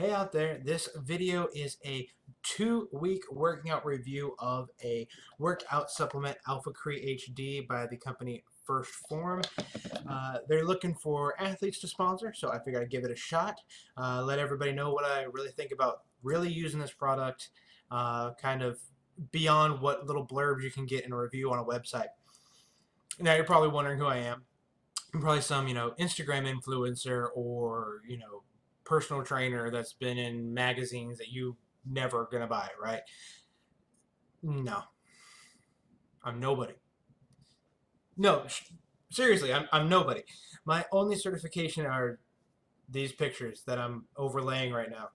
Hey out there, this video is a 2-week working out review of a workout supplement, Alphacre HD, by the company Phorm. They're looking for athletes to sponsor, so I figured I'd give it a shot. Let everybody know what I really think about really using this product, kind of beyond what little blurbs you can get in a review on a website. Now you're probably wondering who I am. I'm probably some, Instagram influencer or, personal trainer that's been in magazines that you never gonna buy, right? No, I'm nobody. No, seriously, I'm nobody. My only certification are these pictures that I'm overlaying right now.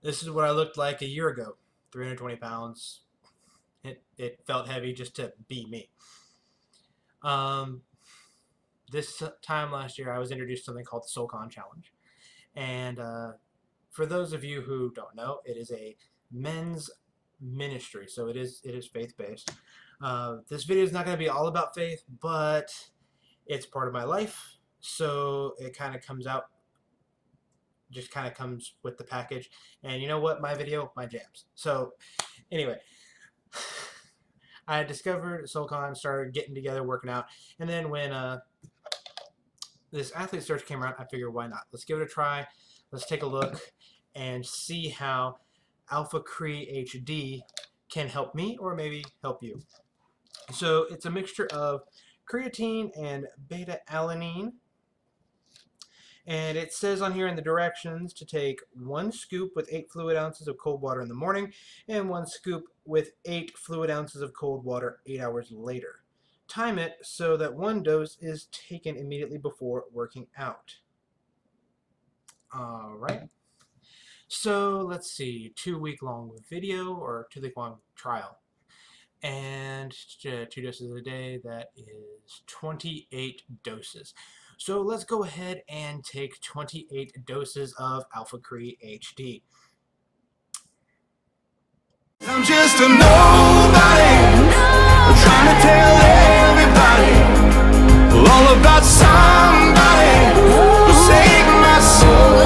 This is what I looked like a year ago. 320 pounds. It felt heavy just to be me. This time last year, I was introduced to something called the SoulCon Challenge. And for those of you who don't know, it is a men's ministry, so it is faith-based. This video is not going to be all about faith, but it's part of my life, so it kind of comes out, just kind of comes with the package. And you know what? My video, my jams. So anyway, I discovered SoulCon, started getting together, working out, and then when this athlete search came around, I figured, why not? Let's give it a try. Let's take a look and see how Alphacre HD can help me or maybe help you. So it's a mixture of creatine and beta-alanine. And it says on here in the directions to take 1 scoop with 8 fluid ounces of cold water in the morning and 1 scoop with 8 fluid ounces of cold water 8 hours later. Time it so that 1 dose is taken immediately before working out. Alright. So let's see, 2-week long video or 2-week long trial. And 2 doses a day, that is 28 doses. So let's go ahead and take 28 doses of Alphacre HD. I'm just a nobody, trying to tell everybody all about somebody who saved my soul.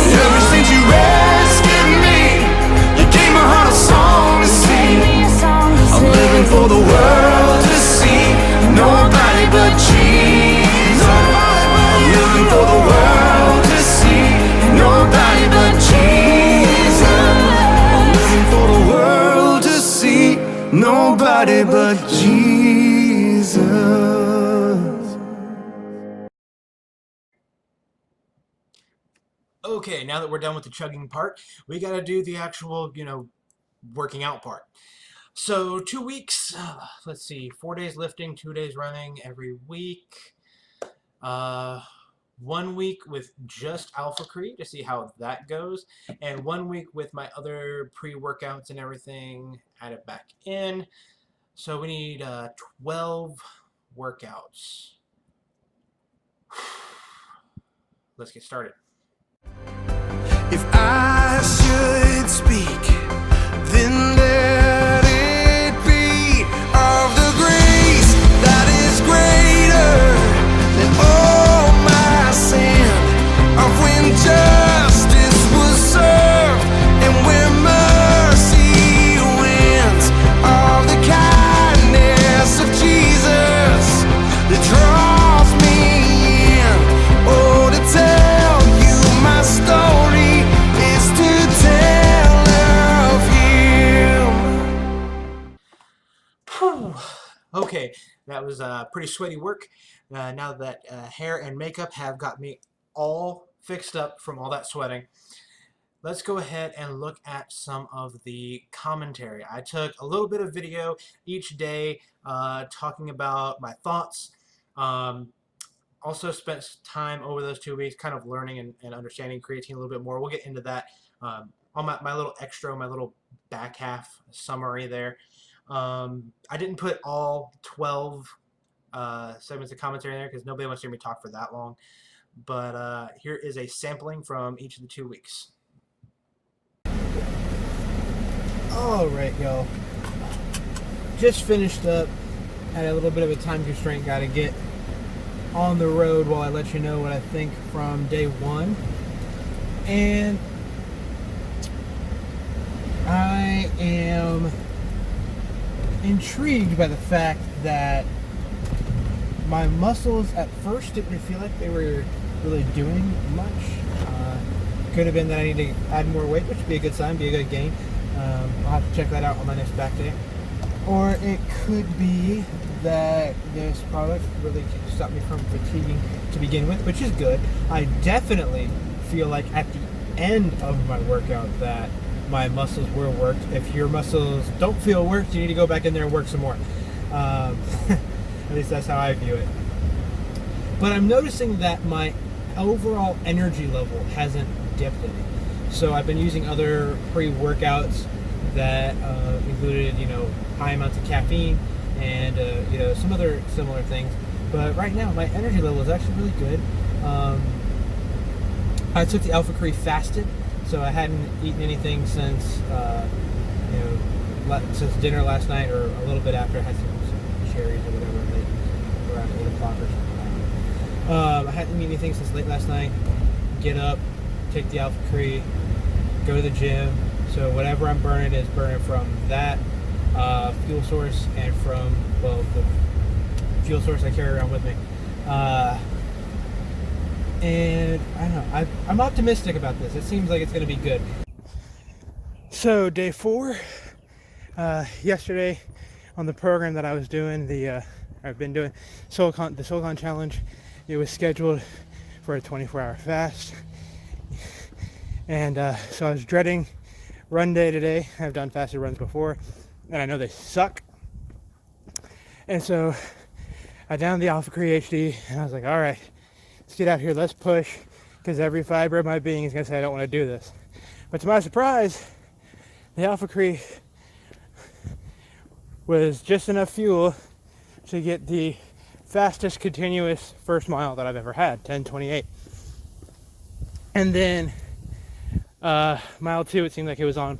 Ever since you rescued me, you gave my heart a song to sing. I'm living for the world to see, nobody but Jesus. I'm living for the world to see, nobody but Jesus. For the world to see, nobody but Jesus. Okay, now that we're done with the chugging part, we gotta do the actual, working out part. So 2 weeks, let's see, 4 days lifting, 2 days running every week. 1 week with just Alphacre to see how that goes, and 1 week with my other pre-workouts and everything, add it back in. So we need 12 workouts. Let's get started. If I should speak, then let it be of the grace that is greater than all my sin, of when justice was served and where mercy wins, of the kindness of Jesus that draws me in. Oh, to tell you my story is to tell of him. Okay, that was pretty sweaty work. Now that hair and makeup have got me all fixed up from all that sweating, let's go ahead and look at some of the commentary. I took a little bit of video each day talking about my thoughts. Also spent time over those 2 weeks kind of learning and understanding creatine a little bit more. We'll get into that on my little extra, my little back half summary there. I didn't put all 12 segments of commentary in there because nobody wants to hear me talk for that long. But here is a sampling from each of the 2 weeks. Alright, y'all. Just finished up. Had a little bit of a time constraint. Got to get on the road while I let you know what I think from day one. And I am intrigued by the fact that my muscles at first didn't feel like they were really doing much. Could have been that I need to add more weight, which would be a good sign, be a good gain. I'll have to check that out on my next back day. Or it could be that this product really stopped me from fatiguing to begin with, which is good. I definitely feel like at the end of my workout that my muscles were worked. If your muscles don't feel worked, you need to go back in there and work some more. At least that's how I view it. But I'm noticing that my overall energy level hasn't dipped any. So I've been using other pre-workouts that included, high amounts of caffeine and, some other similar things. But right now, my energy level is actually really good. I took the Alphacre fasted, so I hadn't eaten anything since, since dinner last night, or a little bit after. I had some cherries or whatever, around 8 o'clock or something. I hadn't eaten anything since late last night. Get up, take the Alphacre, go to the gym. So whatever I'm burning is burning from that fuel source and from, the fuel source I carry around with me. And I don't know, I'm optimistic about this. It seems like it's going to be good. So day 4, yesterday on the program that I was doing, I've been doing the Silicon Challenge. It was scheduled for a 24-hour fast. And so I was dreading run day today. I've done fasted runs before, and I know they suck. And so I downed the Alphacre HD, and I was like, all right, let's get out here, let's push, because every fiber of my being is going to say I don't want to do this. But to my surprise, the Alphacre was just enough fuel to get the fastest continuous first mile that I've ever had, 10:28. And then mile 2, it seemed like it was on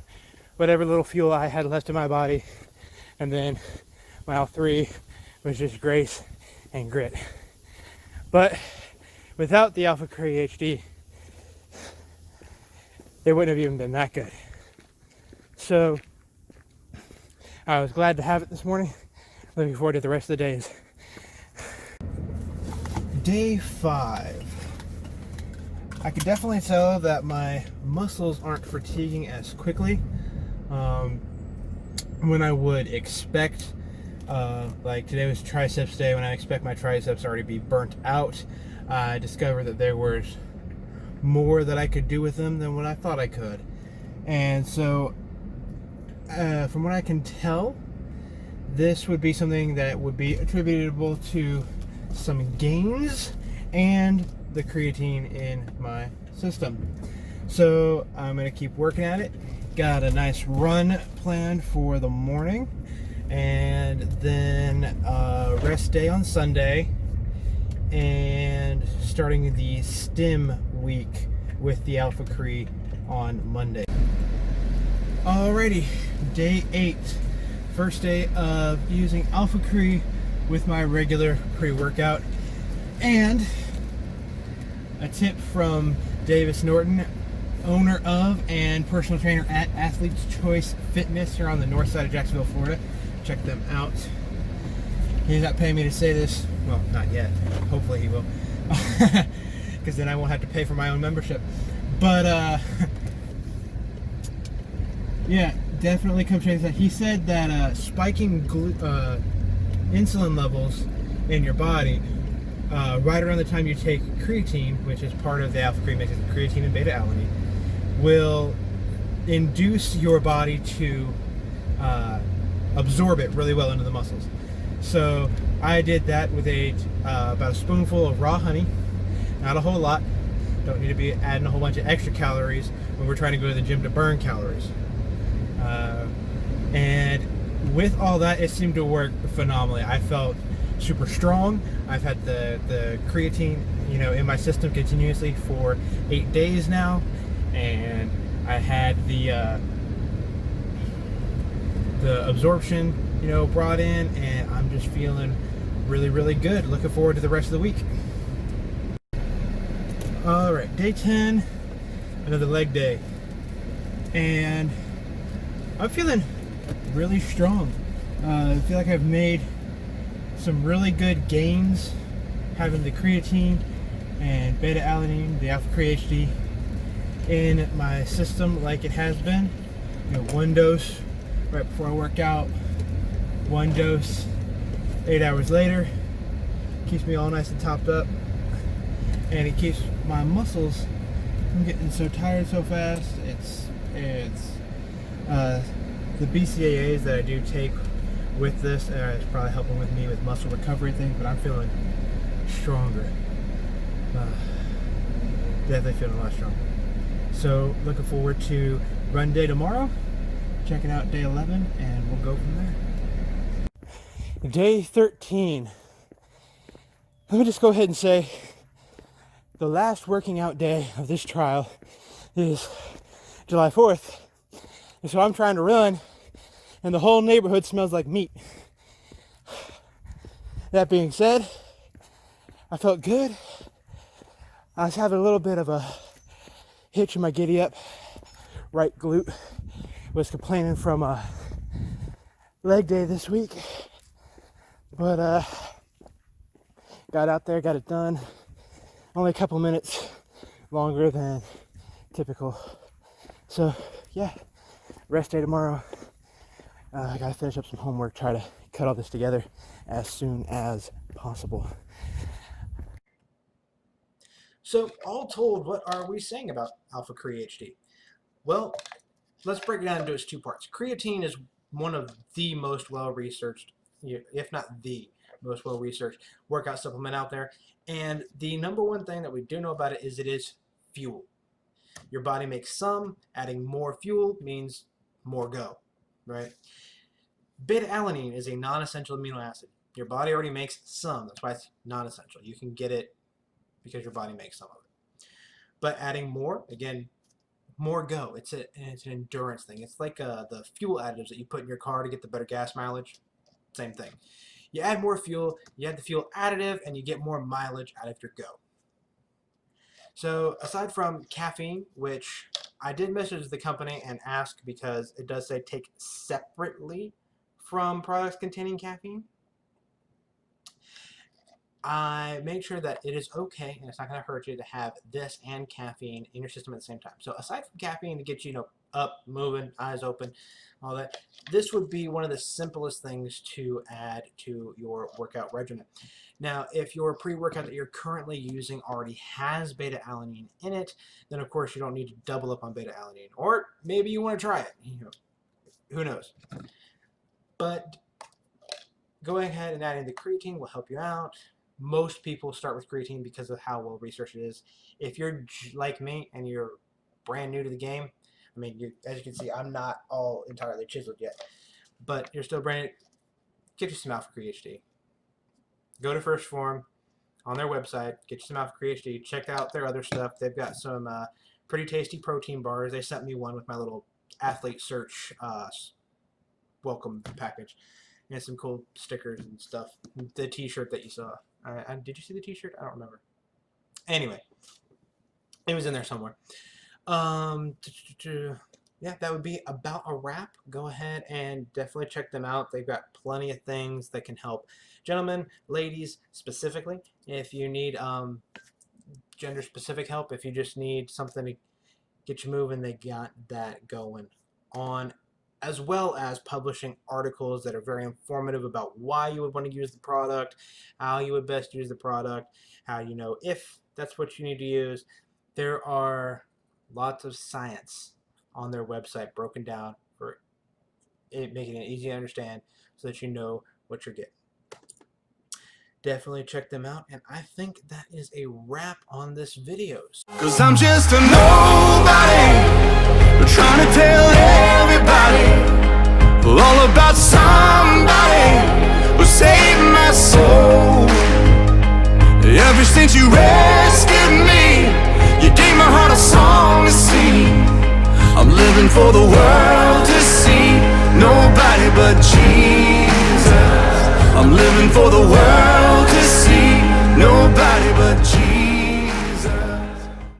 whatever little fuel I had left in my body. And then mile 3 was just grace and grit. But without the Alphacre HD, it wouldn't have even been that good. So I was glad to have it this morning. Looking forward to the rest of the days. Day 5. I could definitely tell that my muscles aren't fatiguing as quickly when I would expect. Like today was triceps day, when I expect my triceps already be burnt out. I discovered that there was more that I could do with them than what I thought I could. And so, from what I can tell, this would be something that would be attributable to some gains and the creatine in my system. So I'm going to keep working at it. Got a nice run planned for the morning, and then rest day on Sunday, and starting the stim week with the Alphacre on Monday. Alrighty, day 8. First day of using Alphacre with my regular pre-workout. And a tip from Davis Norton, owner of and personal trainer at Athlete's Choice Fitness here on the north side of Jacksonville, Florida. Check them out. He's not paying me to say this. Well, not yet. Hopefully he will. Because then I won't have to pay for my own membership. But, yeah, definitely come check this out. He said that spiking insulin levels in your body right around the time you take creatine, which is part of the Alphacre mix, creatine and beta-alanine, will induce your body to absorb it really well into the muscles. So I did that with about a spoonful of raw honey, not a whole lot. Don't need to be adding a whole bunch of extra calories when we're trying to go to the gym to burn calories. And with all that, it seemed to work phenomenally. I felt super strong. I've had the creatine, in my system continuously for 8 days now, and I had the absorption, brought in, and I'm just feeling really good. Looking forward to the rest of the week. All right, day 10, another leg day, and I'm feeling really strong. I feel like I've made some really good gains having the creatine and beta-alanine, the Alphacre HD, in my system like it has been. You know, one dose right before I work out, one dose 8 hours later. Keeps me all nice and topped up, and it keeps my muscles from getting so tired so fast. It's the BCAAs that I do take with this is probably helping with me with muscle recovery things, but I'm feeling stronger. Definitely feeling a lot stronger. So looking forward to run day tomorrow, checking out day 11, and we'll go from there. Day 13. Let me just go ahead and say the last working out day of this trial is July 4th. And so I'm trying to run, and the whole neighborhood smells like meat. That being said, I felt good. I was having a little bit of a hitch in my giddy up. Right glute was complaining from a leg day this week. But got out there, got it done. Only a couple minutes longer than typical. So yeah, rest day tomorrow. I gotta finish up some homework, try to cut all this together as soon as possible. So all told, what are we saying about Alphacre HD? Well, let's break it down into its two parts. Creatine is one of the most well-researched, if not the most well-researched workout supplement out there. And the number one thing that we do know about it is fuel. Your body makes some, adding more fuel means more go, right? Beta-alanine is a non-essential amino acid. Your body already makes some, that's why it's non-essential. You can get it because your body makes some of it. But adding more, again, more go. It's an endurance thing. It's like the fuel additives that you put in your car to get the better gas mileage. Same thing. You add more fuel, you add the fuel additive, and you get more mileage out of your go. So aside from caffeine, which I did message the company and ask because it does say take separately from products containing caffeine, I made sure that it is okay and it's not going to hurt you to have this and caffeine in your system at the same time. So aside from caffeine to get you, up, moving, eyes open, all that, this would be one of the simplest things to add to your workout regimen. Now, if your pre-workout that you're currently using already has beta-alanine in it, then of course you don't need to double up on beta-alanine. Or maybe you want to try it. Who knows? But going ahead and adding the creatine will help you out. Most people start with creatine because of how well researched it is. If you're like me and you're brand new to the game, I mean, as you can see, I'm not all entirely chiseled yet, but you're still brand new, get you some Alphacre HD. Go to First Phorm on their website, get you some Alphacre HD, check out their other stuff. They've got some pretty tasty protein bars. They sent me one with my little athlete search welcome package, and some cool stickers and stuff. The t-shirt that you saw. Did you see the t-shirt? I don't remember. Anyway, it was in there somewhere. Yeah, that would be about a wrap. Go ahead and definitely check them out. They've got plenty of things that can help gentlemen, ladies specifically. If you need gender-specific help, if you just need something to get you moving, they got that going on, as well as publishing articles that are very informative about why you would want to use the product, how you would best use the product, how you know if that's what you need to use. There are lots of science on their website broken down for it, making it easy to understand so that you know what you're getting. Definitely check them out, and I think that is a wrap on this video. 'Cause I'm just a nobody, trying to tell everybody all about somebody who saved my soul. Ever since you rescued me, you gave my heart a song to sing. I'm living for the world to see, nobody but Jesus. I'm living for the world to see. Nobody but you.